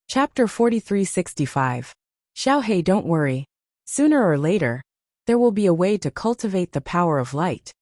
Chapter 4365. Xiaohei, don't worry. Sooner or later, there will be a way to cultivate the power of light.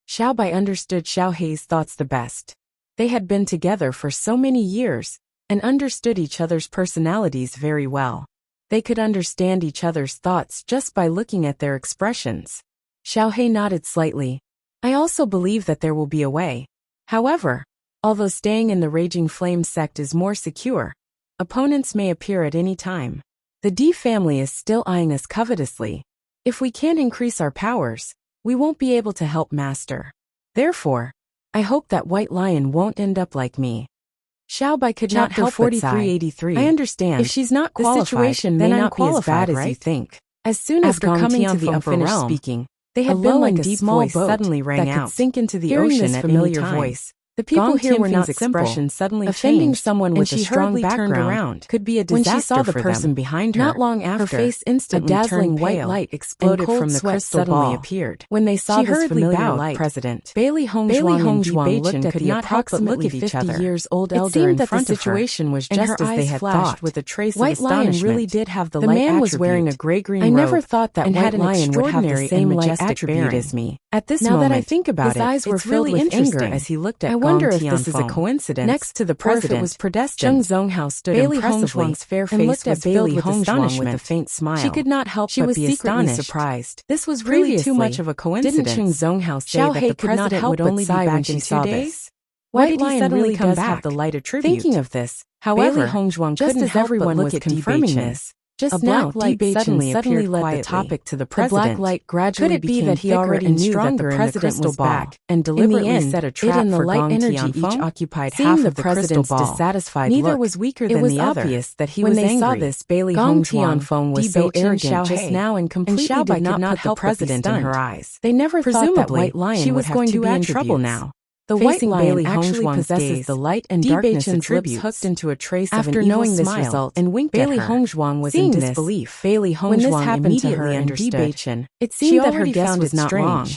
Xiaobai understood Xiaohei's thoughts the best. They had been together for so many years, and understood each other's personalities very well. They could understand each other's thoughts just by looking at their expressions. Xiaohei nodded slightly. I also believe that there will be a way. However, although staying in the Raging Flame sect is more secure, opponents may appear at any time. The D family is still eyeing us covetously. If we can't increase our powers, we won't be able to help Master. Therefore, I hope that White Lion won't end up like me. Xiaobai could not help but sigh. I understand. If she's not qualified, the situation may not be as bad as you think. As soon as coming to the upper realm, speaking, they had been like a small boat suddenly rang out, could sink into the ocean at familiar voice. The people here were not simple. Suddenly offending someone with a strong background could be a disaster. When she saw the person behind her, not long after, her face instantly a dazzling white light exploded from the crystal ball. Appeared. When they saw this familiar light, President Bailey Hongzhuang looked at the approximately 50 years old elder in front of her. It seemed that the situation was just as they had thought, with a trace of astonishment. White Lion really did have the light attribute. The man was wearing a gray-green robe. I never thought that White Lion would have the same light attribute as me. At this moment, now that I think about it, his eyes were filled with anger as he looked at. I wonder if this is a coincidence. Next to the president, or if it was predestined. Zheng Zonghao stood impressively fair face and looked at Bailey Hongzhuang with a faint smile. She could not help but be astonished. Surprised. This was really too much of a coincidence. Didn't Zheng Zonghao say that the president would only be back in 2 days? Why did he suddenly come back? Have the light attribute? Thinking of this, however, Bailey Hongzhuang couldn't help but look at confirming this. Just now, light suddenly led the topic to the president. The black light gradually became that he already knew that the president was back, and deliberately set a trap for light energy each occupied half of the president's dissatisfied look. Neither was weaker than the other. It was obvious that he was angry. When they saw this, Bailey Hongzhuang was so arrogant just now and completely did not put the president in her eyes. They never thought that White Lion was going to be in trouble now. The White Lion actually possesses the light and darkness attributes hooked into a trace of an evil smile and winked at her. Bailey Hongzhuang was in disbelief. Bailey Hongzhuang immediately understood. It seemed that her guess was not wrong.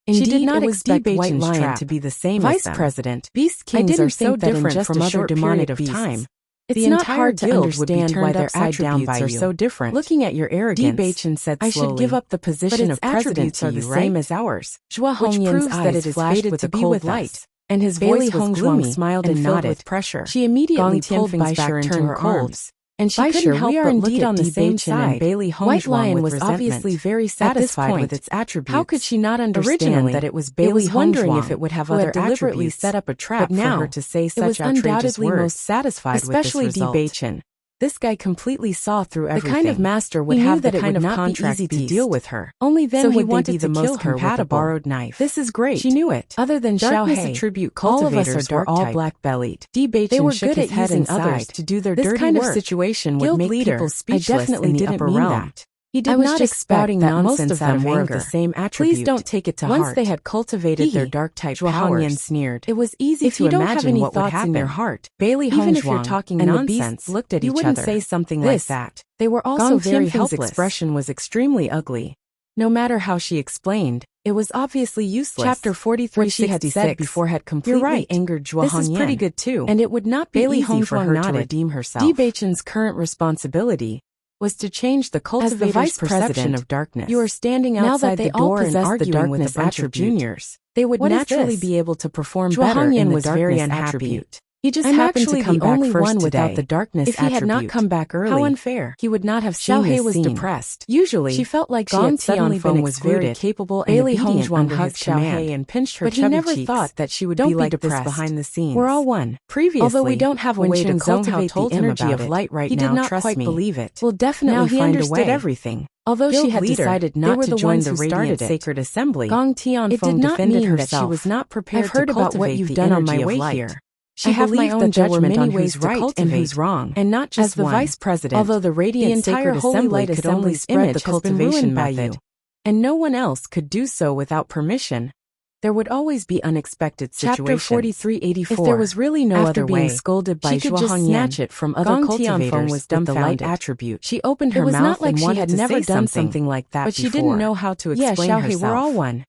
She did not expect White Lion to be the same as them. Vice President, Beast Kings are so different from other demonic beasts. It's not hard to understand why their attributes are so different. Looking at your arrogance, said slowly, I should give up the position of president to you, right? Same as ours. Zhua Hongyan's eyes flashed with a cold light, and his voice was gloomy, smiled and nodded with pressure. She immediately pulled Baishar into her arms, and she couldn't help but look at the same side. White Lion was obviously very satisfied with its attributes. How could she not understand that it was Bailey Hongzhuang, wondering if it would have other deliberately set up a trap for her to say such outrageous words? Most satisfied especially with this result. Bewitching. This guy completely saw through everything. The kind of master would have the kind of contract easy to deal with her. Only then would they be the most compatible. Borrowed knife. This is great. She knew it. Other than Xiaohei, attribute cultivators were all black-bellied. They were good at using others to do their dirty work. This kind of situation would make people speechless in the upper realm. He did not expect that most of them were of the same attribute. Please don't take it to heart. Once they had cultivated their dark-type powers, sneered. It was easy to imagine what would happen in their heart. Bailey Hongzhuang, even if you're talking nonsense, looked at each other. You wouldn't say something like that. They were also very helpless. His expression was extremely ugly. No matter how she explained, it was obviously useless. Chapter 43. What she had said before had completely angered Zhua Hongyan. This is pretty good too, and it would not be easy for her to redeem herself. Debachen's current responsibility was to change the cultivator's perception of darkness. You are standing outside the door and arguing with a bunch of juniors. They would naturally be able to perform better in the darkness attribute. He just happened to come back first without the darkness attribute. If he had not come back early, how unfair. He would not have seen this scene. Xiaohei was depressed. Usually, she felt like she had suddenly been was very capable and Bailey Hongzhuang hugged Xiaohei and pinched her chubby cheeks. But he never thought that she would be like this behind the scenes. We're all one. Previously, although we don't have a way to cultivate the energy of light right now, he did not quite believe it. We'll definitely find a way. Everything. Although she had decided not to join the Radiant Sacred Assembly, Gong Tianfeng defended herself. She was not prepared to cultivate the energy of light here. I have my own judgment on who's right and who's wrong, and not just as the vice president. Although the Radiant Sacred Assembly could only spread the cultivation method, and no one else could do so without permission, there would always be unexpected situations. Chapter 4384. If there was really no other way, being scolded by she could just snatch it from other cultivators was with the light attribute. She opened her mouth and wanted to say something like that, but she didn't know how to explain herself. We're all one.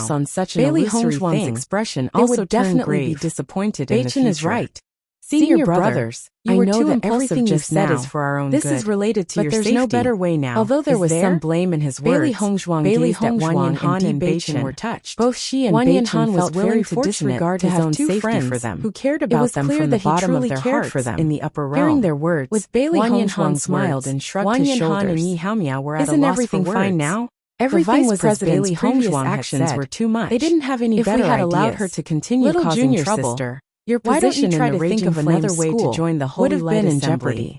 lips on such an Bailey illusory Hongzhuang's thing, expression they also would definitely turned be grave. disappointed in the Bachin future. is right. Senior brothers, you I were know too that impulsive everything you just said now. is for our own This good. is related to But your there's safety. no better way now. Although there is was there? some blame in his Bailey words, Hongzhuang Bailey gazed at Hongzhuang Wanyan Han and and Bachin Bachin were touched. Both she and Wanyan Bachin Han was felt willing very to fortunate disregard to his have own two safety friends for them, who cared It about was them clear from that the he bottom of truly their cared hearts for them. in the upper Hearing realm. their words, With Bailey Wanyan Hongzhuang Han smiled and shrugged his Wanyan Han shoulders. and Yi Haomiao were at Isn't a loss everything for fine words. now? Everything The was Vice as Bailey President's previous Hongzhuang had actions said. were too much. They didn't have any If better we had allowed ideas. her to continue Little causing junior trouble, sister, your why don't you position try in to the think Raging of another Flame way to school join the would Holy have Light been in Assembly? jeopardy.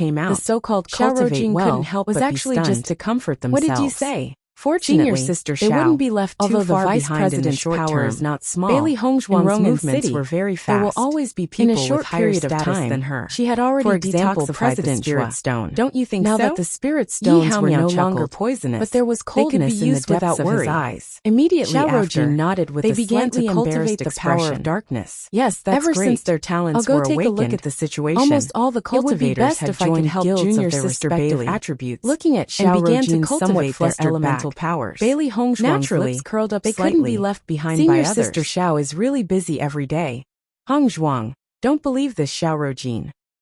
came out. The so-called Xiao cultivate Rojin well couldn't help was but be actually stunned. just to comfort themselves. What did you say? Fortunately, Senior sister they Xiao, wouldn't be left too although far the vice behind in the president's short power term. is not small. Bailey In Hongzhuang's Roman movements City, were very fast. there will always be people in a short with higher period of status time than her. She had already For example, detoxified President the spirit Xue. stone. Don't you think now so? that the spirit stones were no longer chuckled, poisonous, but there was they could be coldness in the used depths without of worry. his eyes. Immediately Xiao after, Rojin nodded with they a began to slightly cultivate embarrassed the power of expression. darkness. Yes, that's Ever great. since their talents I'll go were take a look awakened, at the situation. almost all the It would be cultivators best had if I could joined help guilds junior of their sister respective Bailey. attributes, Looking at Xiao and began to Rojin's cultivate somewhat their flustered elemental back. powers. Bailey Hongzhuang's Naturally, lips curled up they slightly. couldn't be left behind Senior by others. sister Xiao is really busy every day. Hongzhuang, don't believe this, Xiao Rojin.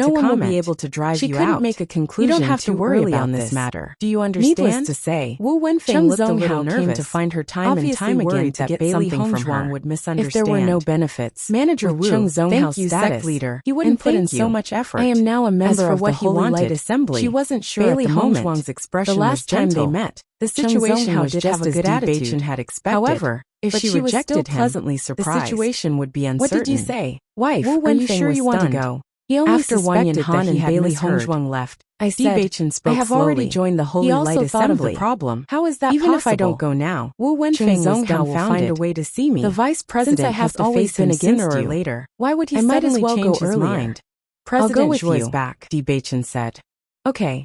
no to one comment. will be able to drive She you couldn't out. make a conclusion. You don't have to too worry early about on this this matter. Do you understand? Needless to say, Wu Wenfeng Cheng looked a little Zonghao came nervous. to find her time Obviously and time again worried to that get Bailey something from Hongzhuang her. would misunderstand. If there were no benefits, Manager with Wu, Cheng thank Zonghao's you, status, sect leader, he wouldn't put in thank so you. much effort. I am now a As member for of what the he Holy wanted, Light Assembly. she wasn't sure Bailey at the moment. Hongzhuang's expression The last was time they gentle. met, the Cheng situation Zonghao was did just have a as good attitude. Bewitching had expected. However, if but she she was still rejected him, pleasantly the surprised. situation would be uncertain. What did you say? Wife, Wu are you Wenfeng sure was you want to stunned. go? He only After Wang suspected Yanhan that he and had Bailey misheard. Hongzhuang left, I said, Bewitching spoke I have slowly. already joined the Holy He also Light thought Assembly. of the problem. How is that Even possible? if I don't go now, Wu Cheng Wenfeng was Zonghao will find a dumbfounded. way to see me. The vice president Since I have has always always been been against sooner or you, later. why would he I might as suddenly well change go his earlier. mind? I'll go President with Zhuo is you. back. Bewitching said. Okay.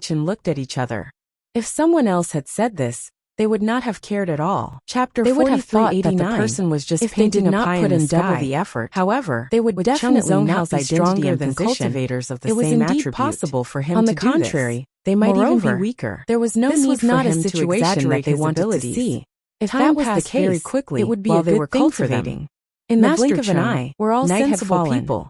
Chen looked at each other. If someone else had said this, they would not have cared at all. Chapter They would have thought that the 4389. person was just If they did painting a not pie put in in the double sky. the effort. However, They would with definitely Chen not Zhonghao's be identity stronger and than position, cultivators of the it was same indeed attribute. possible for him On to the do this. contrary, they might even Moreover, be weaker. there was no This need was for not a him to situation that exaggerate they his wanted to abilities. see. If Time that was the passed very case, quickly it would be while a they good were thing for them. cultivating. In In the the blink blink of of an an eye, eye, we're all night had sensible fallen. people.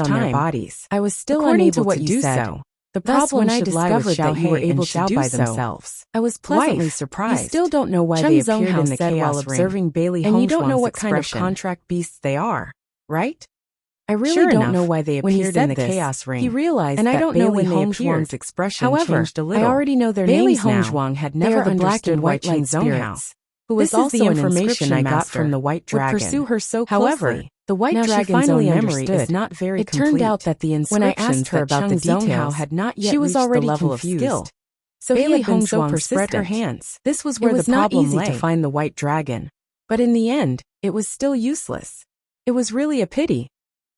on their bodies. I was still According to unable what to you do said, so. The Thus, problem when I should lie with discovered that you were Xiaohei able and to Xiao do by so, themselves, I was pleasantly Wife, surprised. You still don't know why Cheng they appeared Zonghao in the said while chaos ring, observing Bailey and you don't know Hongzhuang's what kind of expression. contract beasts they are, right? I really Sure don't enough, know why they when he appeared said in the this, chaos ring. he realized and I that don't know Bailey when they Hongzhuang's appeared. expression However, changed a little. I already know their Bailey names now. Hongzhuang had They never are the black understood and white White Light Spirits, who this was is also the an information inscription I got master, from the White Dragon. would pursue her so However, closely. the White Now she Dragon's finally own memory understood. is not very It complete. turned out that the When I inscriptions asked her that about Cheng the details, Zonghao had not yet she was reached already the level confused. of skill. So Bailey he had been so Hongzhuang spread her persistent. hands. This was It where was the not problem easy lay. to find the White Dragon, but in the end, it was still useless. It was really a pity.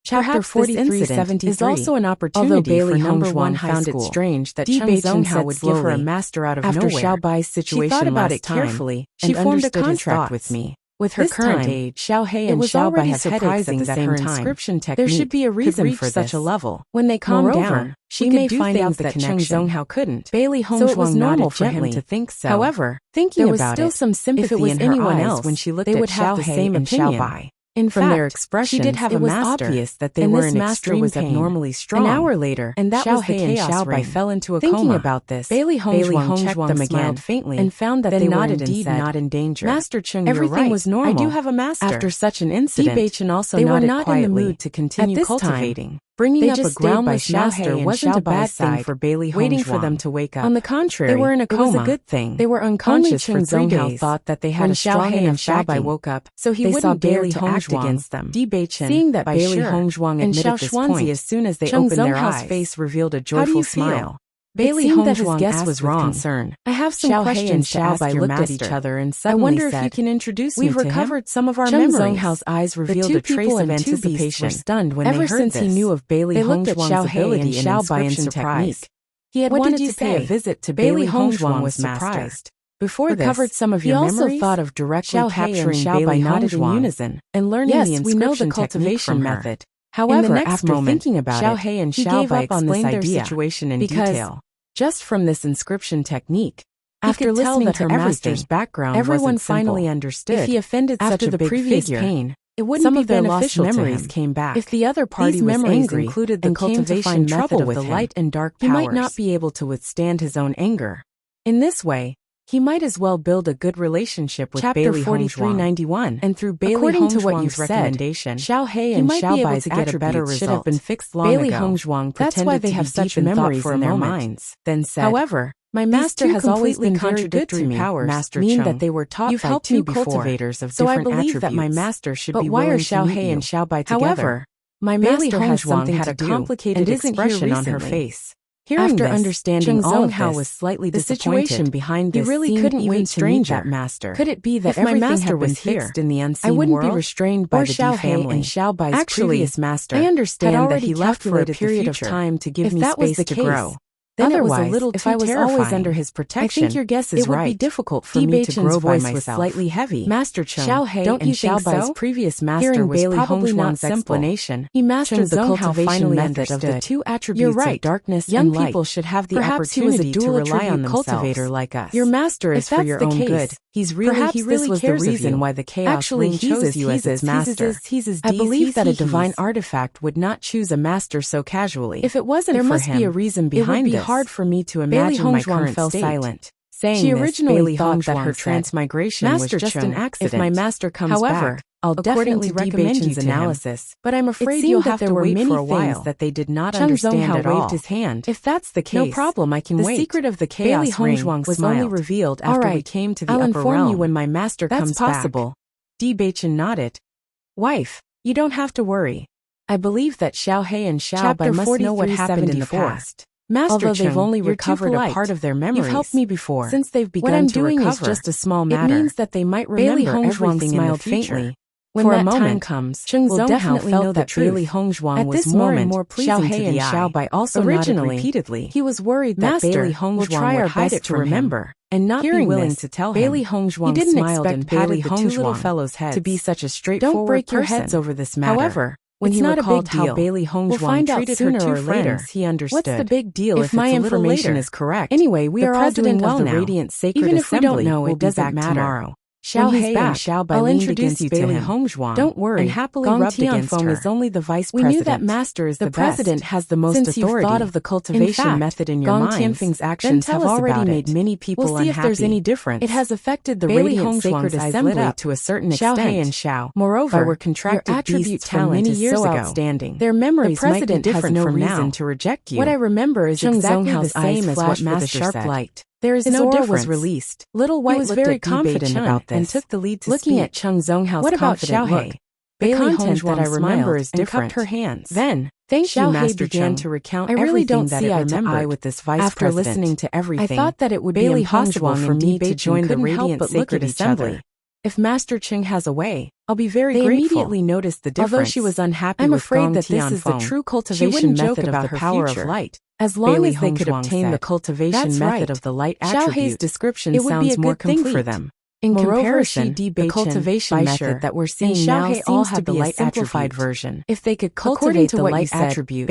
Chapter 43 is also an opportunity for number one found it strange that Cheng Zonghao would give her a master out of nowhere. After Xiao Bai's situation, she thought about it carefully. She formed a contract with me. With her current age, Xiao He and Xiao Bai have surprising at the same time. Inscription technique there should be a reason for such a level. When they calm down, she may find out that Cheng Zonghao couldn't. Bailey Hong so it was normal for him to think so. However, thinking about it, there was still some sympathy if it was in anyone else when she looked at Xiao He and Xiao Bai. From their expressions, she did have a master. Obvious that they were in extreme was pain. Abnormally strong. An hour later, and that was the chaos and Xiao Bai fell into a coma. Thinking about this, Bailey Hongzhuang checked them again faintly and found that they were indeed not in danger. Master Cheng, everything was normal. I do have a master. After such an incident, Bewitching also they were not quietly. In the mood to continue at cultivating. Bringing up a groundless master wasn't a bad thing for Bailey Hongzhuang. Waiting for them to wake up. On the contrary, they were in a coma. It was a good thing. They were unconscious for 3 days. Thought that they had a strong enough Xiao Bai woke up, so he wouldn't dare to act against them. Seeing that Bailey Hongzhuang admitted this point, as soon as they opened their eyes, face revealed a joyful smile. Bailey Hongzhuang guess was wrong. Concern. I have some questions to ask your master. Looked at each other and suddenly I wonder if you can introduce me to him. We've recovered some of our memories. Cheng Zonghau's eyes revealed a trace of anticipation. Were stunned when ever since he knew of Bailey Hongzhuang's ability and Xiao Bai in surprise. He had wanted to pay a visit to Bailey Hongzhuang was surprised. Before this, covered some of your memories. He also thought of directly capturing Xiao Bai nodded in unison and learning the inscription cultivation method. However, after thinking about it, he gave up on this idea situation in detail. Just from this inscription technique, after listening to her master's background, everyone finally understood. If he offended such a big figure, it wouldn't be beneficial. Some of their lost memories came back. If the other party was angry included the cultivation method of the light and dark powers, he might not be able to withstand his own anger. In this way, he might as well build a good relationship with Bailey 4391, and through Bailey Hongzhuang's recommendation, Xiao He and Xiao Bai's attributes should have been fixed long ago. Bailey Hongzhuang pretended why they have such memories in their minds. Then said, however, my master has always been contradictory powers, Master mean that they were taught by 2 cultivators of different attributes. So I believe that my master should be willing to Xiao He and Xiao Bai together. However, my master has something had a complicated expression on her face. After understanding all of this, was slightly the situation behind this, he really couldn't wait to meet that master. Could it be that if my master was fixed in the unseen world? I wouldn't be restrained by the Xiao family and Xiao Bai's previous master. I understand that he left for a period of time to give me space to grow. Then otherwise, it was a little if I was always under his protection, I think your guess is right. It would be difficult for me to grow by myself. Was slightly heavy. Master Cheng, don't you think Xiao Bai's previous master was Bailey probably not explanation. He mastered the cultivation method of the 2 attributes of darkness and light. Young people should have the opportunity to rely on themselves. Cultivator like us. Your master is for your own good. He really cares the reason why the Chaos Ring chose you as its master. I believe that a divine artifact would not choose a master so casually. If it wasn't for him, there must be a reason behind this. Hard for me to imagine my current state. Silent. Saying she originally thought that her transmigration was just an accident. If my master comes back, I'll definitely recommend you to analysis. But I'm afraid you'll have to wait for a while that they did not understand at all. Waved his hand. If that's the case, no problem. I can wait. The secret of the Chaos Ring was only revealed after we came to the upper realm. I'll inform you when my master comes back. That's possible. Bewitching nodded. Wife, you don't have to worry. I believe that Xiao He and Xiao Bai must know what happened in the past. Master Although they've only recovered a part of their memories. You've helped me before. Since they've begun what I'm doing to recover, is just a small matter. It means that they might remember everything smiled faintly. When that time comes, Cheng Zonghao definitely know that Bailey Hongzhuang was more and more pleasing to the eye. Xiao Bai also originally repeatedly. He was worried that Bailey Hongzhuang would hide it to remember and not be willing to tell him. Bailey Hongzhuang smiled and patted the 2 little fellows' heads to be such a straightforward person. Don't break your heads over this matter. However, when he recalled how Bailey Hongzhuang treated her 2 friends, he understood. What's the big deal if my information is correct? Anyway, we are all doing well now. Even if we don't know, it doesn't matter. Xiao He and Xiao Bai leaned against Bailey Hongzhuang. Don't worry, and happily rubbed against her. Is only the vice president. We knew that master is the president has the most authority. Since you've thought of the cultivation method in your minds, Gong Tianfeng's actions have already made many people unhappy. We'll see if there's any difference. It has affected the radiant sacred assembly to a certain extent. Xiao He and Xiao, moreover, were contracted attribute talent many years ago. Outstanding. Their memories might be different from now. To reject you. What I remember is exactly the same as what Master said. There is no difference. Was released. Little White was very confident about this and took the lead to looking at Cheng Zonghau's what about Xiao He? The content that I remember is different. Cupped her hands. Then, thank you, Master began to recount I really don't see eye to eye with this vice after president. Listening to everything, I thought that it would be impossible for me to join the radiant sacred assembly. If Master Cheng has a way, I'll be very grateful. They immediately noticed the difference. Although she was unhappy with Gong Tianfeng, this is the true cultivation method of the power of light. As long as they could obtain the cultivation method of the light attribute, Xiao Hei's description sounds more complete for them. In comparison, the cultivation method that we're seeing now seems to be a simplified version. If they could cultivate the light attribute,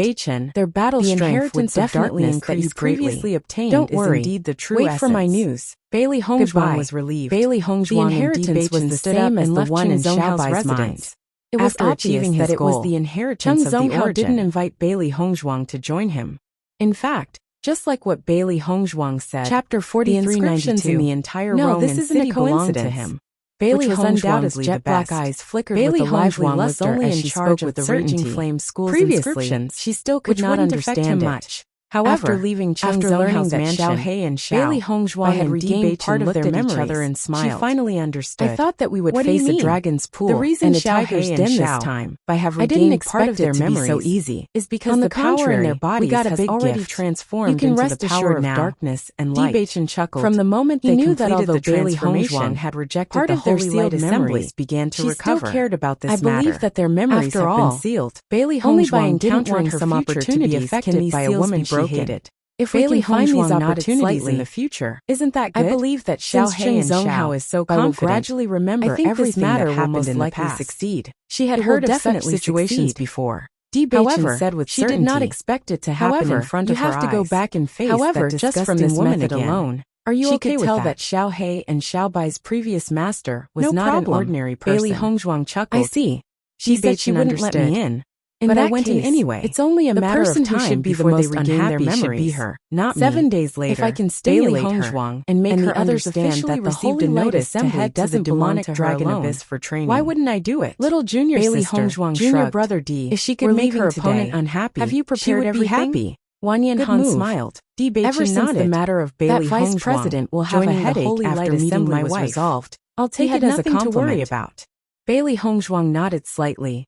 their battle strength would definitely increase greatly. Don't worry, indeed the true essence. Wait for my news. Bailey Hongzhuang was relieved. Bailey Hongzhuang inheritance was the same as the one in Zhang Hao's residence. It was obvious that it was the inheritance of the origin. Zhang Hao didn't invite Bailey Hongzhuang to join him. In fact, just like what Bailey Hongzhuang said, Chapter 4392, in the entire Rome and city belonged to him. Bailey Hongzhuang's jet black eyes flickered with a lively luster as she spoke with the raging flame school's inscriptions. She still could not understand much. However, after learning that Xiao Hei and Bailey Hongzhuang had regained part of their memories, and smiled. She finally understood. I thought that we would face a dragon's pool. The reason Xiao Hei's den this time, by have regained part of their memories, so easy, is because the power in their bodies has already transformed into the power of darkness and light. Bewitching chuckled. From the moment they knew that although Bailey Hongzhuang had rejected part of their sealed memories, began to recover. She still cared about this matter. I believe that their memories have been sealed. Bailey Hongzhuang didn't want some opportunity affected by a woman she hated. If Bailey we can find these opportunities in the future, isn't that good? I believe that Xiao Hei and Zhang Hao is so confident. I will gradually remember everything that happened in the past. Succeed. She had heard of such situations before. However, said with certainty, she did not expect it to happen in front of her eyes. You have to go back and face that just from this method alone. Are you okay with that? She could tell that Xiao Hei and Xiao Bai's previous master was not an ordinary person. Bailey Hongzhuang chuckled. I see. She said she wouldn't let me in. But I went in anyway. It's only a matter of time before they regain their memories. Should be her, not me. 7 days later, if I can stimulate her and make her others officially received a notice to head to the demonic dragon abyss for training. Why wouldn't I do it? Little junior Bailey Hongzhuang junior brother D. If she could make her opponent unhappy, have you prepared everything? Wan Yanhan smiled. Ever since the matter of Bailey Vice President will have a headache after meeting my wife resolved, I'll take it as a compliment to worry about. Bailey Hongzhuang nodded slightly.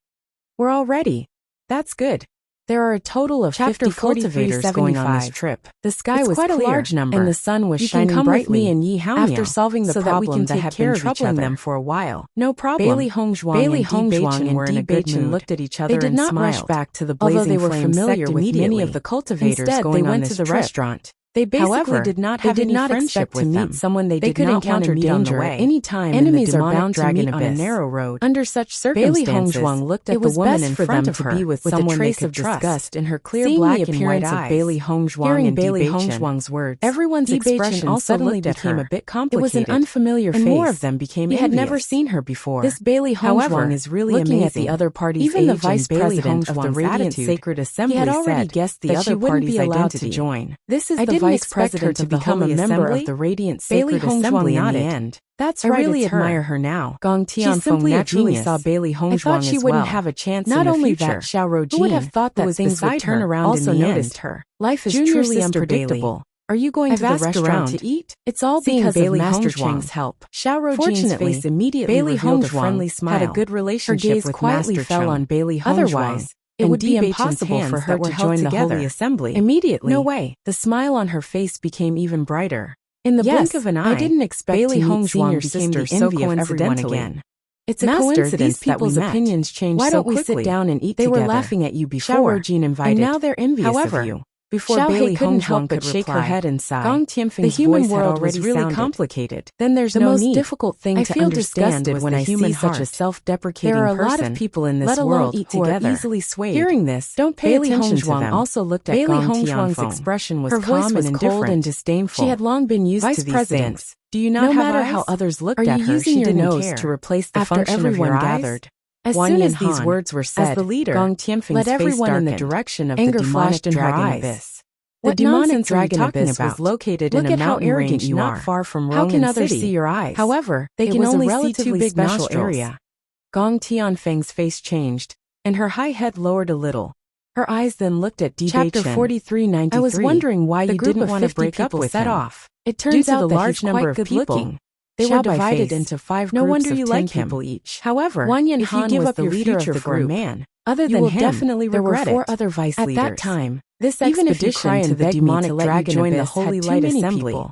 We're all ready. That's good. There are a total of 50 cultivators going on this trip. The sky was quite a large number, and the sun was shining brightly in Yi Haomiao after solving the problem that had been troubling them for a while. No problem. Bailey Hongzhuang were in a good mood. Looked at each other and smiled. They did not rush back to the blazing flame familiar with many of the cultivators going on this trip. They went to the restaurant. They basically did not have any friendship with them. Someone they did not encounter danger at any time. Enemies are bound to meet on a narrow road. Under such circumstances, Bailey Hongzhuang looked at the woman in front of her with a trace of disgust in her clear black and white eyes. Bailey Hongzhuang hearing Bailey Hongzhuang's words, everyone's expression also suddenly became a bit complicated. It was an unfamiliar face, and more of them became envious. He had never seen her before. This Bailey Hongzhuang is really amazing. Looking at the other party's even the vice president of the Radiant Sacred Assembly had already guessed the other party's identity. This is the vice president to become a member of the Radiant Sacred Assembly in the end. That's right, I really admire her now. Gong Tianfeng naturally saw Bailey Hongzhuang as well. I thought she wouldn't have a chance in the future. Not only that, Xiao Rojin, who would have thought that things would turn around also in the noticed her. Life is truly unpredictable. Are you going to the restaurant to eat? It's all because of Master Cheng's help. Xiao Rojin's face immediately revealed a friendly smile. Had a good relationship with Master Cheng. Fell on Bailey Hongzhuang. Otherwise, it would be impossible for her to join the Holy Assembly. Immediately, no way. The smile on her face became even brighter. In the blink of an eye, I didn't expect Bailey Hongzhuang became the envy of everyone again. It's a coincidence that people's opinions change so quickly. Why don't we sit down and eat together? They were laughing at you before. Xiao Rojin invited, and now they're envious of you. Before Xiao Bailey Hongzhuang could shake her head and sigh, Gong Tianfeng's the human world was really complicated. Then there's no need. The most difficult thing to understand was when I see such a self-deprecating person. There are a lot of people in this world who are easily swayed. Hearing this, don't pay attention to them. Also looked at Bailey Hongzhuang's expression was calm and cold and disdainful. She had long been used to these things. Do you not have eyes? No matter how others looked at her, she didn't care. To replace the function of your eyes? As soon as these words were said, as the leader, Gong Tianfeng's led everyone in the direction of the demonic dragon abyss. The demonic dragon abyss was located in a mountain range not far from Roman City. How can others see your eyes? However, they can only see two big special area. Gong Tianfeng's face changed, and her high head lowered a little. Her eyes then looked at Di Chapter 4393. I was wondering why you didn't want to break up with him. It turns out that he's quite good-looking. They were divided into 5 groups. No wonder you like people each. However, if you give up your future for a man, other than him, there were 4 other vice leaders. At that time, this expedition to the demonic dragon abyss had too many people.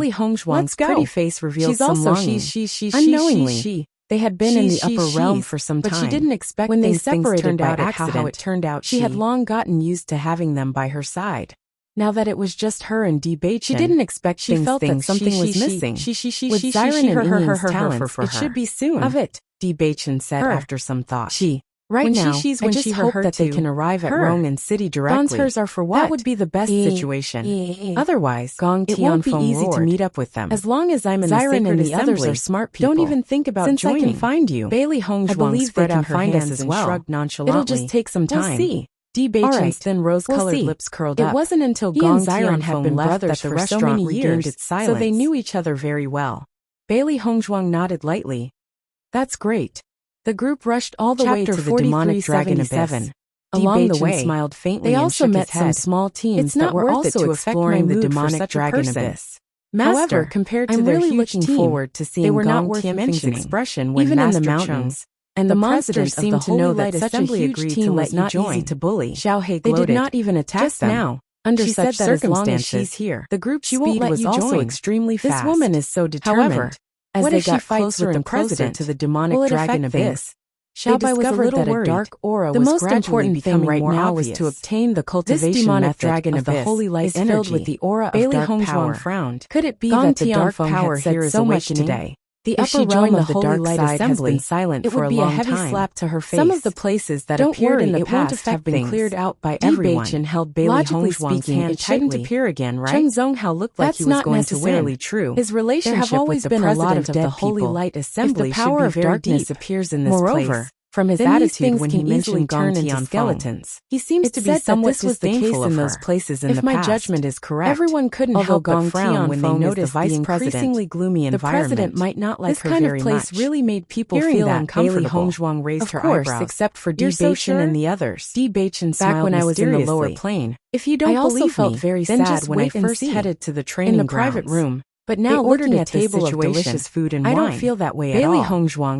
Bailey Hongzhuang's pretty face revealed some longing. Unknowingly, they had been in the upper realm for some time, but she didn't expect when they separated by accident. How it turned out, she had long gotten used to having them by her side. Now that it was just her and Bewitching, she didn't expect she felt that something was missing. With Xiren and Ying's talents, it should be soon. Of it, Bewitching said after some thought. Right now, I just hope that they can arrive at Rong'an City directly. Hers are for what? That would be the best situation. Otherwise, it won't be easy to meet up with them. As long as I'm in the sacred and the others are smart people. Don't even think about joining. Since I can find you, Bailey Hongzhuang spread out her hands and shrugged nonchalantly. It'll just take some time. We'll see. Bewitching's thin rose-colored lips curled up. It wasn't until Gong Xiren had been left that the restaurant regained its silence, so they knew each other very well. Bailey Hongzhuang nodded lightly. That's great. The group rushed all the way to the demonic dragon abyss. Along the way, smiled faintly, they also met some small teams that were also exploring the demonic dragon abyss. However, compared to their huge team, forward to seeing they were not worth mentioning. Expression when even in the mountains, and the monster seemed to know that such a huge team was not easy to bully. Xiaohei gloated. They did not even attack just them. Now. Under she such said that circumstances, as long as she's here, the group's speed was also extremely fast. This woman is so determined. However, as they got closer and closer to the demonic dragon abyss, Xiaobai was a little worried. Dark aura the most important thing right now was to obtain the cultivation method dragon of the holy light energy. Filled with the aura of dark power. Frowned. Could it be that the dark power here is so much today? The upper realm of the dark side has been silent for a long time. It would be a heavy slap to her face. Some of the places that appeared in the past have been cleared out by everyone. Bewitching held Bailey Hongzhuang's hand shouldn't appear again, right? Chen Zonghao looked like he was going to win. That's not necessarily true. His relationship with the president of the Holy Light Assembly if the power of darkness appears in this place. From his attitude when he mentioned turn into skeletons, he seems to be somewhat disdainful in those places in the past. If my judgment is correct, everyone couldn't help but frown when they noticed the increasingly gloomy environment. The president might not like her very much. This kind of place really made people feel uncomfortable. Bailey Hongzhuang raised her eyebrows, except for Bewitching and the others. Bewitching smiled back when I was in the lower plane. If you don't believe me, I also felt very sad when I first headed to the training grounds. In the private room. But now looking at the table of delicious food and wine, I don't feel that way at all.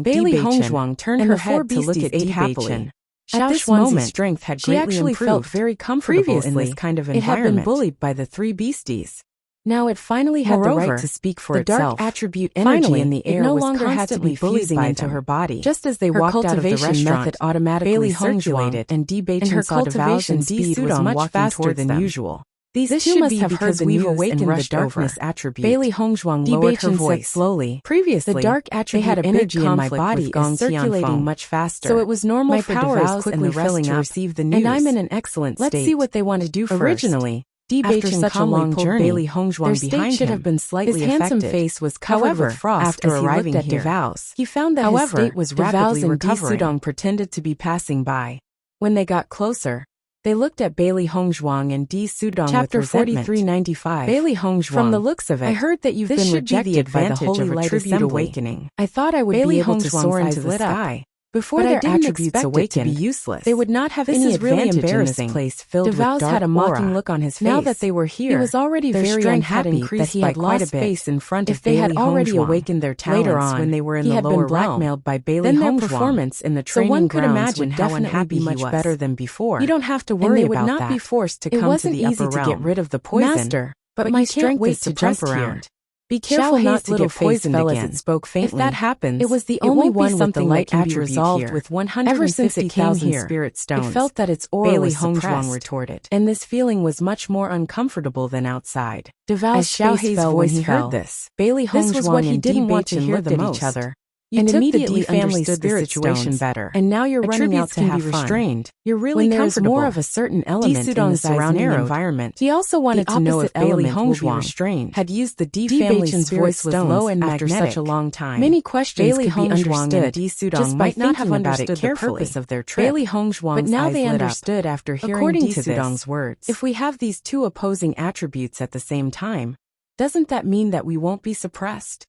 Bailey Hongzhuang turned her head to look at happily. At this moment, strength had greatly improved. She actually felt very comfortable in this kind of environment. It had been bullied by the three beasties. Now it finally had the right to speak for itself. The dark attribute energy in the air no longer had to be fusing into her body. Just as they walked out of the restaurant, method automatically circulated, and her cultivation speed was much faster than usual. This two must have heard the news and rushed over. Attribute. Bailey Hongzhuang lowered her voice slowly. Previously, the dark attribute had energy in my body is circulating much faster. So it was normal for Devouse and the rest to receive the news. And I'm in an excellent state. Let's see what they want to do first. Originally, after such a long journey, Bailey Hongzhuang behind should have been slightly affected. His handsome face was covered with frost after arriving at Devouse. He found that his state was rapidly recovering. Devouse and pretended to be passing by. When they got closer, they looked at Bailey Hongzhuang and Di Sudong Chapter with resentment. 4395. Bailey Hongzhuang. From the looks of it, I heard that you've been rejected by the Holy Light Assembly. Awakening. I thought I would be able to soar into the sky. Before their attributes awakened, to be useless. They would not have any advantage in this place filled with dark had a mocking look on his face. Now that they were here, he was already very unhappy that he had lost space in front of Bailey Hongzhuang. If they had already awakened their talents later on, when they were in the lower realm, blackmailed by Bailey Hongzhuang. Then their performance in the training grounds would definitely be much better than before. You don't have to worry about that. They would not be forced to come to the upper realm. It wasn't easy to get rid of the poison, Master, but my strength is to jump around. Be careful not to get poisoned again. As it spoke faintly. If that happens, it was the only one with the light that can be resolved with 150,000 spirit stones. It felt that its aura was suppressed, retorted, and this feeling was much more uncomfortable than outside. Devou's face fell when he heard this. Bailey Hongzhuang and didn't want to hear the most. Each other. You immediately understood the situation better, and now you're running out to have restrained. You're really comfortable. More of a certain element in the surrounding environment. He also wanted to know if Bailey Hongzhuang had used the D family's voice was low and after such a long time. Many questions Bailey could be understood. And D Sudong might not have understood the purpose of their trip. Bailey Hongzhuang's but now they understood after hearing D Sudong's words. If we have these two opposing attributes at the same time, doesn't that mean that we won't be suppressed?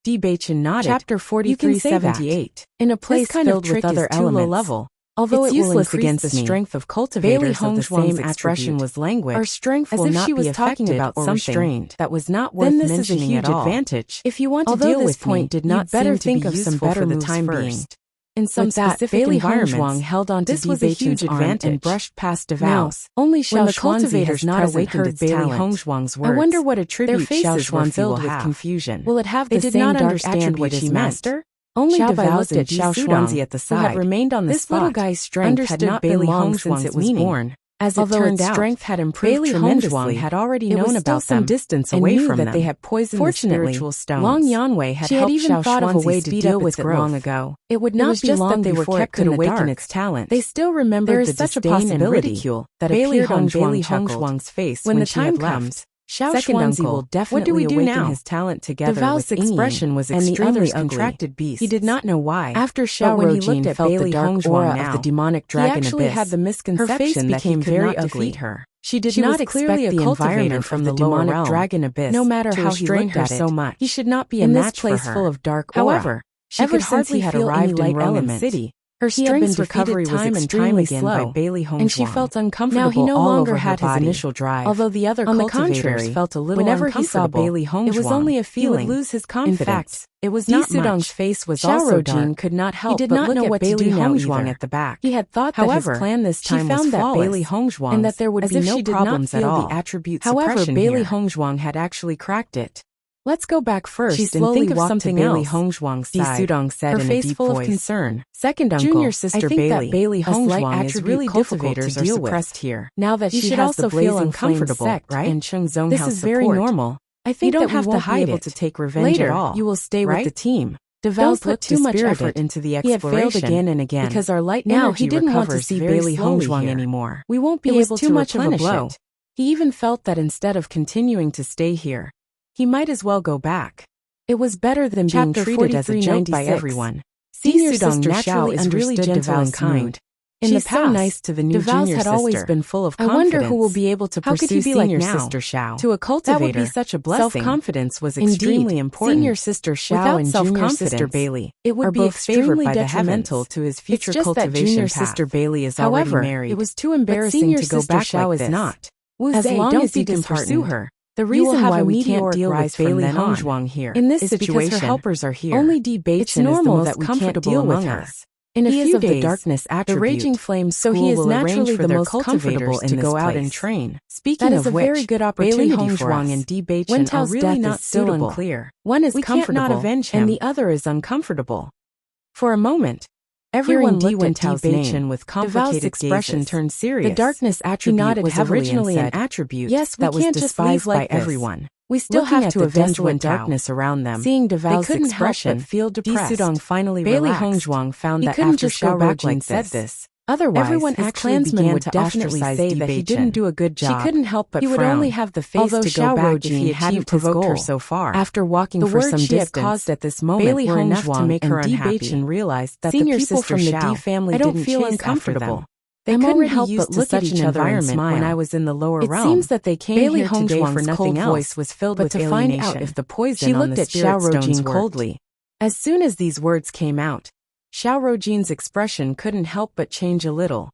Bewitching nodded. Chapter 4378. In a place filled with other elements. Level. Although it's useless against the strength of cultivators, Bailey Hongzhuang's expression was languid. Our strength will not be affected about something that was not worth mentioning at all. Then this is a huge advantage. If you want to deal with point did not better think of some better the time being. In some specific environments, held on to this was a huge advantage and brushed past Devouse. Only Xiao Xuanzi has not awakened its Bailey Hongzhuang's words. I wonder what attribute Xiao Xuanzi will have. Confusion. Will it have the same dark attribute as master? Only Devouse and Xiao Xuanzi at the side had remained on the spot. This little guy's strength had not been long since it was born. As it turned out, strength had improved tremendously. Had already known about some distance away from them. That they had poisoned the spiritual stones. Long Yanwei had helped Xiao Xuanzi to deal with it long ago. It would not be long that they were kept could awaken its talent. They still remembered the disdain and ridicule that appeared on Bailey Hongzhuang's face when the time comes. Xiao Xuanzi will definitely awaken his talent together with expression was extremely contracted beast. He did not know why. After Xiao Rojin felt the dark aura of the demonic dragon abyss, he actually had the misconception that he could not defeat her. She did not expect the environment from the demonic dragon abyss. No matter how he looked at it so much, he should not be a match for her. In this place full of dark aura. However, she could hardly had arrived in Roman City. Her strength's recovery was extremely slow, and she felt uncomfortable. Now he no longer had his initial drive. Although the other cultivators felt a little whenever he saw Bailey Hongzhuang, it was only a feeling. He would lose his confidence. In fact, it was not much. Face was also dark. Could not help he did not know what Bailey Hongzhuang at the back. He had thought that his plan this time was flawless, Bailey Hongzhuang, and that there would be no problems at all. However, Bailey Hongzhuang had actually cracked it. Let's go back first and think of something else. Bailey Hongzhuang's side. Sudong said, her face full of concern. Second uncle, junior sister Bailey, that Bailey Hongzhuang is really difficult to deal with here. Now that she has the blazing uncomfortable, right? And Cheng Zhonghao's this is very normal. I think you don't have to hide it. To take revenge later, at all. You will stay with the team. Don't put too much effort into the exploration. He had failed again and again because our light now he didn't want to see Bailey Hongzhuang anymore. We won't be able to replenish it. He even felt that instead of continuing to stay here, he might as well go back. It was better than being treated as a joke by everyone. Senior sister Xiao is really gentle and kind. In the past, so nice to the new junior sister. Had always been full of confidence. I wonder who will be able to pursue senior sister Xiao. To a cultivator, that would be such a blessing. Self-confidence was extremely important. Senior sister Xiao and junior sister Bailey, it would be extremely detrimental to his future cultivation junior sister Bailey is already married. It was too embarrassing to go back like this. Not. As long as he can pursue her. The reason why we can't deal with Bailey Hongzhuang here in this situation because her helpers are here. Only Bewitching is the most comfortable among us. In a few days, the darkness attribute, the raging flame so he is naturally the most comfortable to go out and train. Speaking of which, very good opportunity Bailey Hongzhuang and Bewitching are really not still unclear. One is comfortable, and the other is uncomfortable. For a moment, everyone looked at Bewitching with complicated expression turned serious. The darkness attribute was originally an attribute that was despised by everyone. We still have to avenge the darkness around them. Seeing Devao's expression, feel depressed. Sudong finally Bailey Hongzhuang found that after Xiao Rojin said this, otherwise everyone his clansmen would definitely say that he didn't do a good job. She couldn't help but frown. He would only have the face to go back if he hadn't provoked her so far. After walking for some distance, caused at this moment Bailey were enough to make her unhappy. And realized that the people from the D family didn't feel uncomfortable. They couldn't help but look at each other and smile. When I was in the lower realm, it seems that they came Bailey here today for nothing else, voice was filled with to find out if the poison she looked at Xiao Rojin coldly. As soon as these words came out, Xiao Rojin's expression couldn't help but change a little.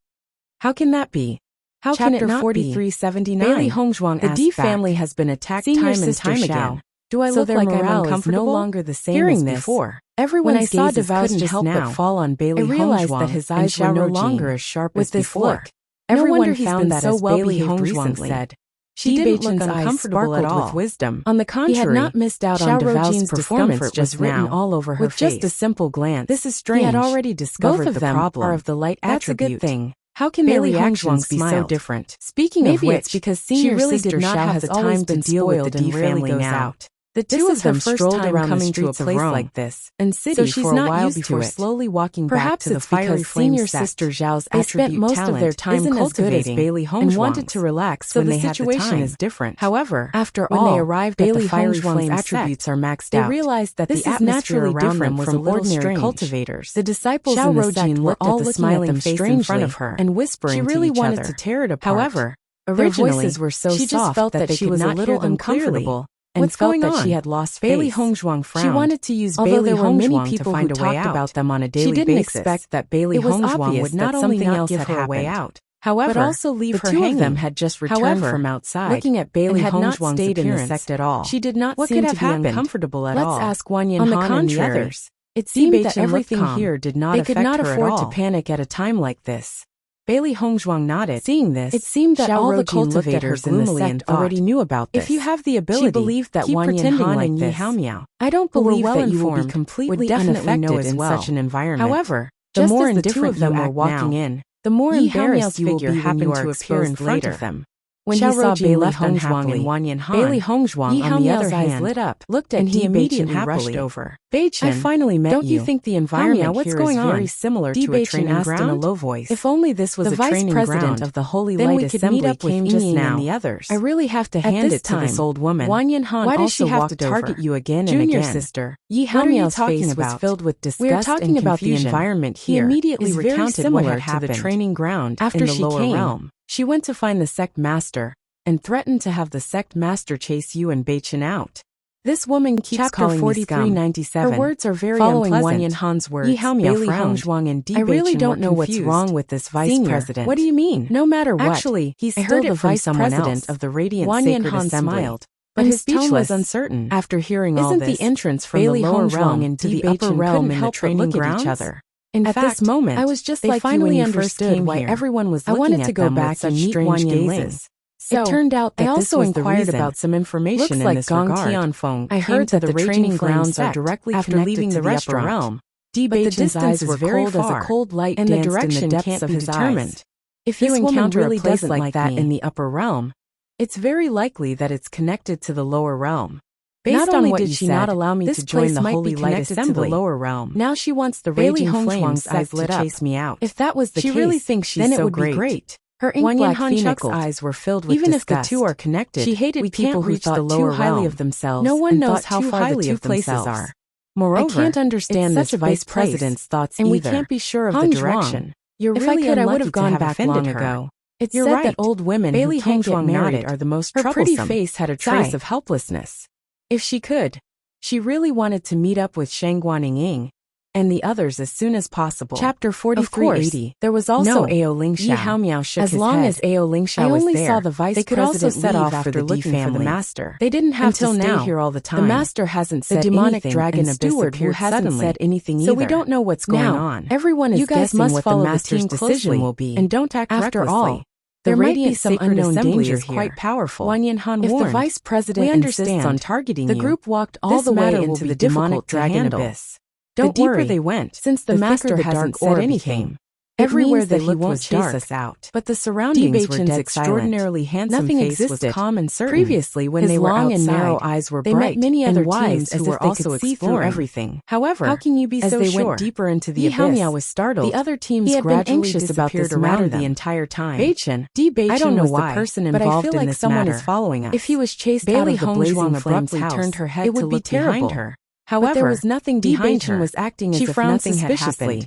How can that be? How can it not 4379? Bailey Hongzhuang the D family has been attacked time and time again. Do I look like I'm uncomfortable? No longer the same as before. Everyone's gaze couldn't help but fall on Bailey Hongzhuang. I realized that his eyes were no longer as sharp as before. Everyone found that so well Bailey Hongzhuang said. She didn't look uncomfortable at all. With wisdom. On the contrary, he had not missed out on Devao's performance just written all over her face. With just a simple glance, this is strange. He had already discovered both of them are of the light attribute. That's a good thing. How can Bailey Hongzhuang be so different? Speaking of which, it's because senior really sister Xiao has always been spoiled and rarely goes out. The two of them strolled around coming to a place like this, and city so she's for a while before slowly walking back to the fiery senior sister Zhao's attribute spent most of their time cultivating Bailey Hongzhuang and wanted to relax when they had the time. Is different. However, after when they arrived at the fiery flame's attributes are maxed out, they realized that the atmosphere around them was a little strange. Cultivators. The disciples in the sect were all at the smiling face in front of her and whispering to each other. She really wanted to tear it apart. However, originally, their voices were so soft she just felt that she was a little uncomfortable. And felt that she had lost Bailey Hongzhuang frowned. She wanted to use Bailey Hongzhuang to find a way out. About them on a daily basis. She didn't expect that Bailey Hongzhuang would not only not give her a way out, however, but also leave her hanging. The two of them had just returned from outside, looking at Bailey Hongzhuang's appearance in the sect at all. She did not seem to be uncomfortable at all. Let's ask Wanyan Han and the others. It seemed that everything here did not affect her at all. They could not afford to panic at a time like this. Bailey Hongzhuang nodded. Seeing this, it seemed that all the cultivators in the sect already knew about this. If you have the ability, she believed that Wanyan Han and Yi Haomiao, I don't believe that you will be completely unaffected in such an environment. However, the more indifferent you are walking in, the more embarrassed you will be when you are appear in front of them. When he saw Bailey Hongzhuang and Wanyan Han, Bailey Hongzhuang, on the other hand, lit up, looked at and he immediately rushed over. Bewitching, I finally met you. Don't you think the environment here is very similar to a training ground? In a low voice. If only this was a training ground. The vice president of the Holy Light Assembly came just now. And the others. I really have to hand it to this old woman. Wanyan Han why does she have to target you again and again? Junior sister, Yi Haomiao's face was filled with disgust and confusion. We are talking about the environment here. He immediately recounted what had happened to the training ground after she came. She went to find the sect master and threatened to have the sect master chase you and Bewitching out. This woman keeps calling me scum. Her words are very unpleasant. Following Wang Yanhan's words, Bailey Hongzhuang and Di Beichen, I really don't know what's wrong with this vice president. What do you mean? No matter what. Actually, he's still the vice president of the Radiant Sacred Assembly. Smiled, but his tone was uncertain. After hearing all this, the entrance from Bailey the lower realm into the upper realm in the training grounds? At each other. In fact, this moment, I was just like finally understood why everyone was looking at them with such strange gazes. So, it turned out that I also inquired about some information in this regard. I heard that the training grounds are directly after leaving the upper realm. But the distance was very cold as a cold light and the direction can't be determined. If you encounter a place like that in the upper realm, it's very likely that it's connected to the lower realm. Based on what you said, not allow me to join the Holy Light Assembly. To the lower realm. Now she wants the raging flames eyes lit up. Chase me out. If that was the case, she really thinks she's then it would be great. Her ink-black phoenix eyes were filled with disgust. Even if the two are connected, she hated people who thought too highly of themselves. No one knows how far the two places are. Moreover, I can't understand this vice president's thoughts either. And we can't be sure of the direction. You're really unlucky. I would have gone back long ago. It's said that old women who can't get married are the most troublesome. Her pretty face had a trace of helplessness. If she could, she really wanted to meet up with Shang Guaniying and the others as soon as possible. Chapter 4380. There was also Ao Lingxiao. Yi Haomiao shook his head. As long as Ao Lingxiao was there, I only saw the vice president also set off after looking for the master. They didn't have to stay here all the time. The master hasn't said anything. The demonic dragon steward who hasn't said anything either. So we don't know what's going on. Everyone is guessing what the master's decision will be, and don't act recklessly. After all, there might be some unknown danger here. Quite powerful. Wang Yanhan warned. If the vice president insists on targeting you, the group walked all the way into the demonic dragon abyss. The deeper they went, since the master hasn't said anything, everywhere they looked was chase us out. But the surroundings were dead extraordinarily handsome. Nothing existed. Was calm and certain. Previously, when they were long and narrow eyes were bright, they met many other teams who were also exploring everything. However, how can you be so sure? As they went deeper into the abyss, Yi Haomiao was startled. The other teams gradually disappeared around the entire time. I don't know why, the person involved but I feel like someone is following us. If he was chased out of the blazing flames house, turned her head to look behind her. However, there was nothing behind her. Was acting as if nothing had happened.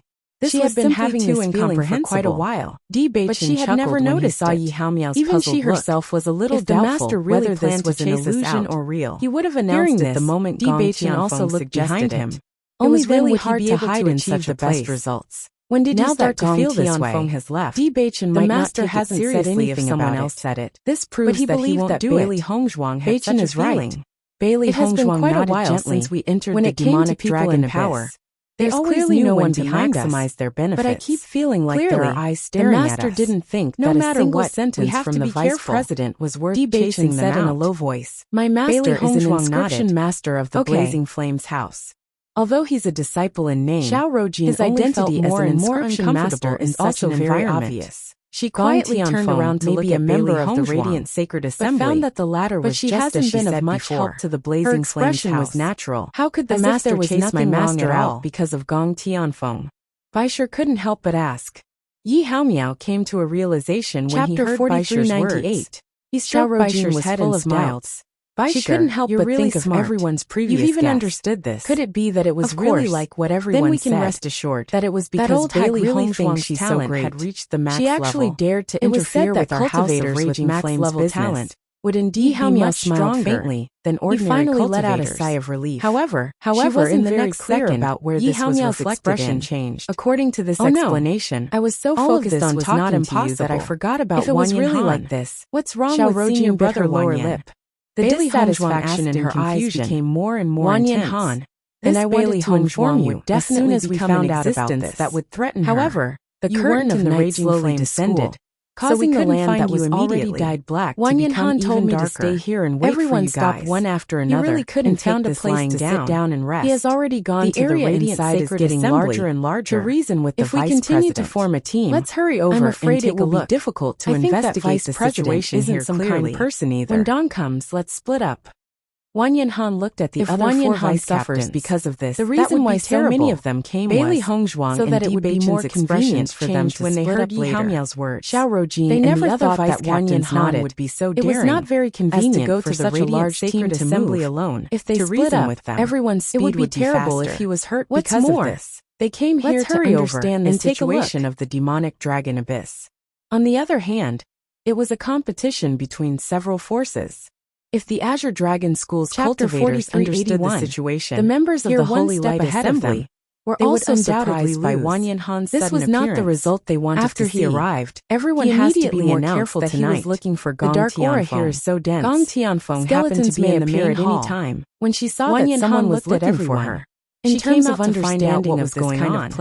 She had been having this feeling for quite a while. But she had never noticed Yi Haomiao's even she herself was a little doubtful whether this was an illusion or real. He would have announced it the moment Gong Tianfeng also looked behind him. Only really hard to hide in such the best results. When did you start to feel this way? The master hasn't said anything about it. Else said it. This proves that he won't do it. Bailey Hongzhuang had such a feeling. Bailey Hongzhuang quite a while since we entered the demonic dragon power. There's clearly no one to maximize their benefits. But I keep feeling like there are eyes staring at us. The master didn't think that a single sentence from the vice president was worth chasing them out. In a low voice, my master is an inscription master of the Blazing Flames house. Although he's a disciple in name, Xiao Roujin his identity as an inscription master is also very obvious. She quietly turned around to look at a member of the Radiant Sacred Assembly, but found that the latter was just as she said much help to the Blazing Flames house. Was natural. How could the master chase my master out because of Gong Tianfeng? Baisher couldn't help but ask. Yi Haomiao came to a realization when he heard Baisher's words. He stroked Baisher's head and smiled. She couldn't help but think of everyone's previous guess. You've even understood this. Could it be that it was really like what everyone said? Then we can rest assured that it was because Bailey Hongzhuang's talent had reached the max level. She actually dared to interfere with our cultivators with max level talent. Would indeed be much stronger faintly than ordinary cultivators. He finally let out a sigh of relief. However, she wasn't very clear about where this was reflected changed. According to this explanation, I was so focused on talking to you that I forgot about Wang Yanhan. If it was really like this, what's wrong with seeing your brother lower lip? The dissatisfaction in her eyes became more and more intense. And I wanted to inform you, as soon as we found out about this, that would threaten her. However, the curtain of the raging flame descended, causing the land that was already dyed black to become even darker. To stay here and wait Everyone stopped one after another. He really couldn't found a place to sit down and rest. He has already gone to the Radiant Sacred Assembly, larger and larger. To reason with the vice president. If we continue to form a team, let's hurry over. I'm afraid it will be difficult to investigate the situation here clearly. Some kind person either. When dawn comes, let's split up. Wang Yanhan looked at the other four vice suffers because of this. The reason why so many of them came Bailey Hongzhuang so that it would be more convenient for them to when they heard Yi Haomiao's words. Xiao Roujin they never thought that Wang Yanhan would be so daring. It was not very convenient to go to such a large sacred assembly alone. If they split up with them, everyone's speed would be terrible if he was hurt because of this. They came here to understand the situation of the demonic dragon abyss. On the other hand, it was a competition between several forces. If the Azure Dragon School's cultivators understood the situation, the members of the Holy Light Assembly were also surprised by Wang Yanhan's sudden appearance. This was not the result they wanted to see. After he arrived, everyone has to be more careful tonight. He was looking for Gong Tianfeng. The dark aura here is so dense. Gong Tianfeng happened to be in the main hall. At any time. When she saw that someone was looking for her, in terms of understanding what was going on,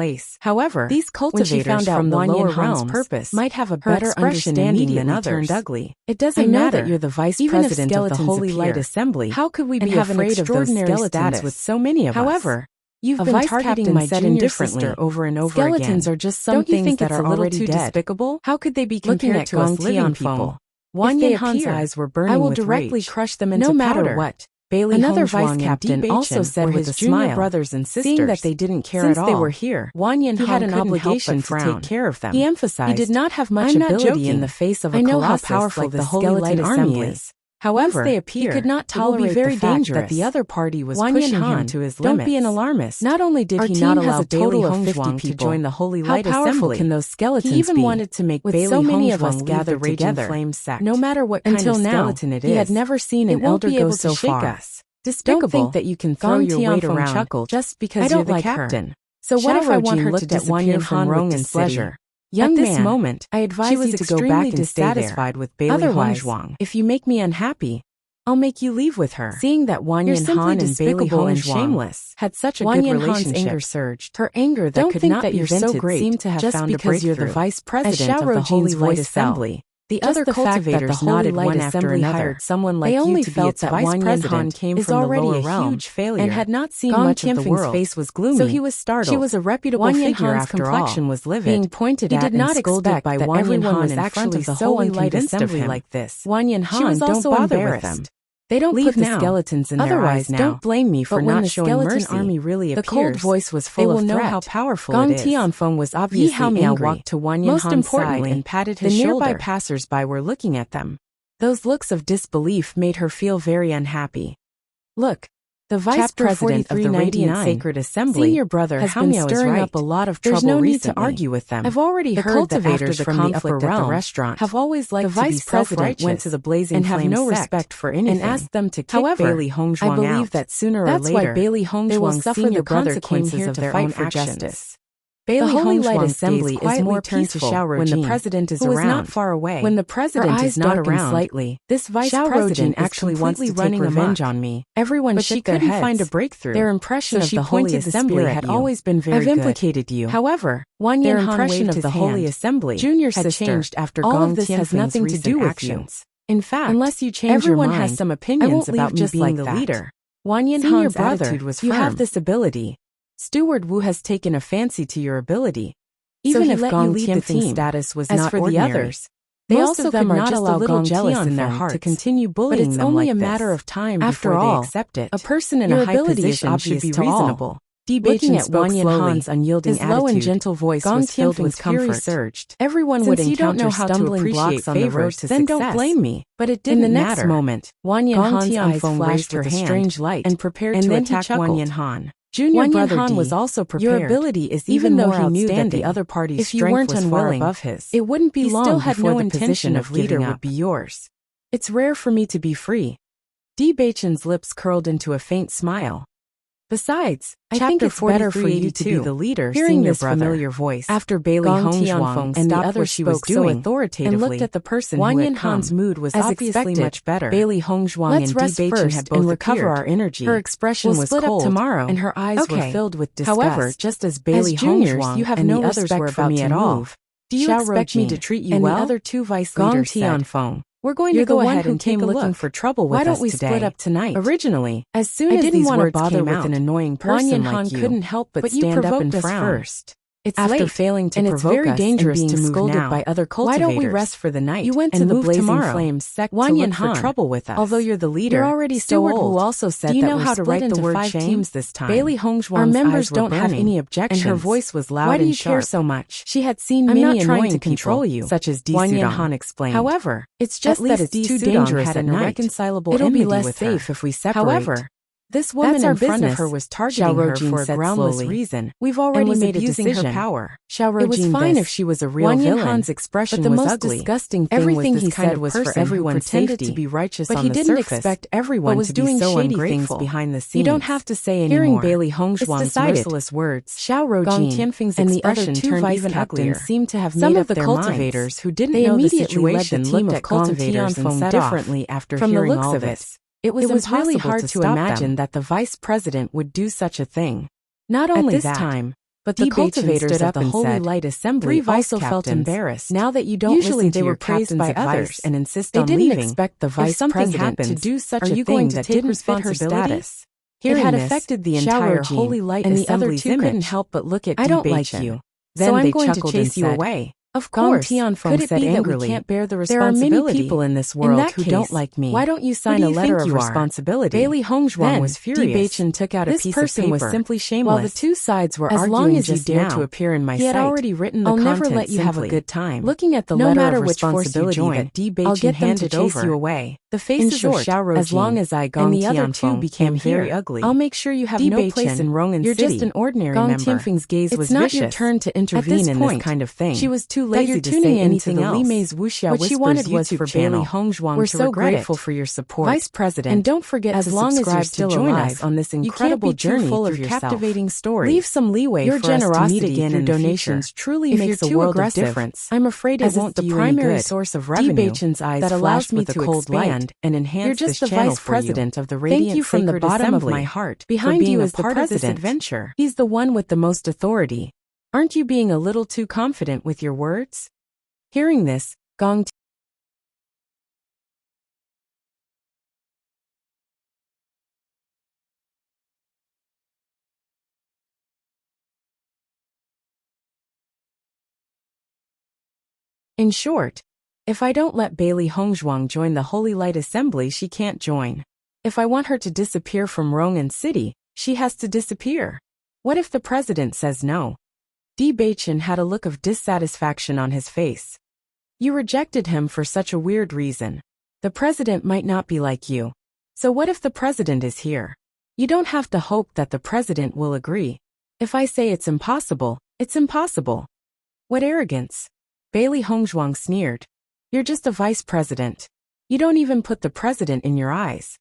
however, these cultivators from the lower realms purpose might have a better understanding than others. Ugly. It doesn't matter that you're the vice president of the Holy Light Assembly. How could we be afraid of those skeletons with so many of us? However, you've been targeting my junior sister over and over again. Skeletons are just some things that are already dead. Despicable? How could they be compared to us living people? Wang Yanhan's eyes were burning with rage. I will directly crush them into powder. No matter what. Another vice captain also said with a smile, brothers and sisters, seeing that they didn't care at all. Since they were here, Wang Yanhan had an obligation to take care of them. He emphasized, he did not have much ability in the face of a colossus how powerful like the Holy Light Army is. However, once they appear, he could not tolerate very the fact that the other party was pushing him to his limits. Don't be an alarmist. Not only did he not allow Bailey Hongzhuang to join the Holy Light Assembly, how powerful can those skeletons be? He even wanted to make Bailey so many of us gather together. No matter what kind of skeleton it is, he had never seen an elder go so far. Despicable. Don't think that you can throw your weight around chuckle just because you're the captain. So what if I want her to disappear from Rong's pleasure? At this moment, I advise you to go back and stay dissatisfied with Bailey Hongzhuang. If you make me unhappy, I'll make you leave with her. Seeing that Wang Yanhan and Bailey Hongzhuang had such a good relationship, anger surged. Her anger that could not be vented seemed to have found a breakthrough. Just because you're the vice president of the Holy Light Assembly. The other cultivators nodded one after another. Someone like you to be its vice president came from the lower realm and had not seen much of the world. Face was gloomy, so he was startled. She was a reputable figure after all. Complexion was livid. Being pointed at and scolded by Wang Yanhan was actually so unconvinced of him like this. Wang Yanhan, don't bother with them. They don't put the skeletons in their eyes now. Don't blame me for not showing mercy. The skeleton army really appears. The cold voice was full of threat. They will know how powerful it is. Gong Tianfeng was obviously angry. Walked to Wang Yanhan's side and patted his shoulder. The nearby passers-by were looking at them. Those looks of disbelief made her feel very unhappy. Look. The vice president of the Radiant Sacred Assembly, senior brother, has been stirring up a lot of trouble. There's no need to argue with them. I've already heard that after the conflict at the restaurant have always liked the vice president went to the Blazing and have no respect for anything and asked them to kick Bailey Hongzhuang out. I believe that sooner or later Bailey Hongzhuang will suffer the consequences of their own actions. Bailey Holy Light Assembly is more peaceful when the president is around. Not far away. When the president is not around, slightly, this vice president actually wants to take revenge on me. Everyone shook their heads. She couldn't find a breakthrough. Their impression of the Holy Assembly had always been very good. I've implicated you. However, their impression of the Holy Assembly, junior sister, had changed after Gong Tianfeng's has nothing to do with you. In fact, unless you change your mind, everyone has some opinions about me being the leader. Wang Yanhan's attitude was firm. You have this ability. Steward Wu has taken a fancy to your ability. Even if Gong Tianfeng's status was not ordinary, the others, they also could not allow Gong jealous in their heart to continue bullying them like this. But it's only a matter of time before they accept it. A person in a high position should be reasonable. Looking at Wang Yanhan's unyielding attitude, low and gentle voice was filled with comfort. Surged. Everyone would encounter stumbling blocks on the road to success. Then don't blame me. But it didn't matter. In the next moment, Wang Yanhan's eyes flashed with a strange light and prepared to attack Wang Yanhan. Junior brother Han was also prepared. Your ability is even though he knew that the other party's strength was far above his. It wouldn't be long before the position of leader would be yours. It's rare for me to be free. Bewitching's lips curled into a faint smile. Besides, I think it's better for you to be the leader. Hearing this familiar voice, after Bailey Hongzhuang and the other she was doing, authoritatively, and looked at the person Wang Yanhan's mood was obviously much better. Bailey Hongzhuang and Bewitching had both recover our energy. Her expression was cold, tomorrow, and her eyes were filled with disgust. However, just as Bailey Hongzhuang you have no respect for me at all. Do you expect me to treat you well? And the other two vice leaders said, we're going to go ahead and came looking for trouble with us today. Why don't we split up tonight? Originally, as soon as these words came out, with an annoying person like you couldn't help but stand up and frown. First. It's after failing to provoke us and being scolded by other cultivators. Why don't we rest for the night? You went to the Blazing Flames sect to look for trouble with us. Although you're the leader, you're already so old. Who also said do you know how to write the word 5 teams this time? Bailey Hongzhuang's our members don't have any objections, and her voice was loud and sharp. Why do you care so much? She had seen many annoying people, such as Wang Yanhan explained. However, it's just that it's too dangerous at night. It'll be less safe if we separate. However, This woman in front of her was targeting her for a groundless reason. We've already made a decision. Her power. It was fine if she was a real villain. Wang Yanhan's expression but the was most ugly. Disgusting thing Everything was he said was for everyone's safety. To be righteous but on he the didn't surface, expect everyone was to doing be so shady ungrateful. things behind the scenes. You don't have to say anymore. Hearing Bailey Hongzhuang's merciless words, Xiao Gong Rojin Tianfeng's and the other expression two turned vice even captains uglier. seemed to have Some made of up the their cultivators minds. who didn't They know the immediately led the situation team looked of at cultivators cultivators and differently after from the hearing looks all of it. this. It was really hard to imagine that the vice president would do such a thing. Not only at this that, time, but the the cultivators cultivators of of the the Holy Holy Light Light Assembly also felt embarrassed. Now that you don't Usually listen they to were your praised by captain's others advice and insist they on didn't leaving. expect the vice If something president happened to do such are a you thing going to that take didn't fit her responsibility? status. It had This, affected the Xiao entire Rojin Holy Light and the other Assembly's two image. couldn't help but look at I don't like Bewitching. you. Then So I'm they going to chuckled chase and you said, away. Of Gong course, Tianfeng could it said be that angrily, we can't bear the there are responsibility? many people in this world that who case, don't like me. Why don't you sign Who a do you letter think of you are? responsibility? Bailey Hongzhuang was furious. Bewitching took out a This piece person of was paper. simply shameless. While the two sides were as arguing long as you just dare now, to appear in my he had sight, already written the I'll never content let you have a simply. good time. Looking at the no letter matter of which force you responsibility join, that I'll get them to handed chase over. you away. The faces in short, of Xiao Rojin as long as I Gong and the other two Tianfeng became am very here, ugly, I'll make sure you have no place in Rongan You're City. just an ordinary Gong member. Tianfeng's gaze It's was not vicious. your turn to intervene in this kind of thing. She was too That lazy you're to tuning say into anything the else. Li Mei's Wuxia What she wanted was YouTube for channel. Bailey Hongzhuang We're to so regret grateful it. for your support, Vice President, and don't forget as to long as subscribe you're to still join alive, us on this you can't incredible be too journey full of through yourself. captivating stories. Leave some leeway Your for us to generosity meet again through in the donations future. truly If makes you're a too world aggressive, of difference. I'm afraid it as won't it's the do you primary any good. source of revenue Bewitching's eyes that allows flashed me with a to cold light. expand and enhance You're just this the channel vice for you. president of the Thank Radiant you from the Sacred bottom Assembly. of my heart. Behind for being you a is the part of this president. adventure. He's the one with the most authority. Aren't you being a little too confident with your words? Hearing this, Gong In short, if I don't let Bailey Hongzhuang join the Holy Light Assembly, she can't join. If I want her to disappear from Rongan City, she has to disappear. What if the president says no? Bewitching had a look of dissatisfaction on his face. You rejected him for such a weird reason. The president might not be like you. So what if the president is here? You don't have to hope that the president will agree. If I say it's impossible, it's impossible. What arrogance! Bailey Hongzhuang sneered. You're just a vice president. You don't even put the president in your eyes.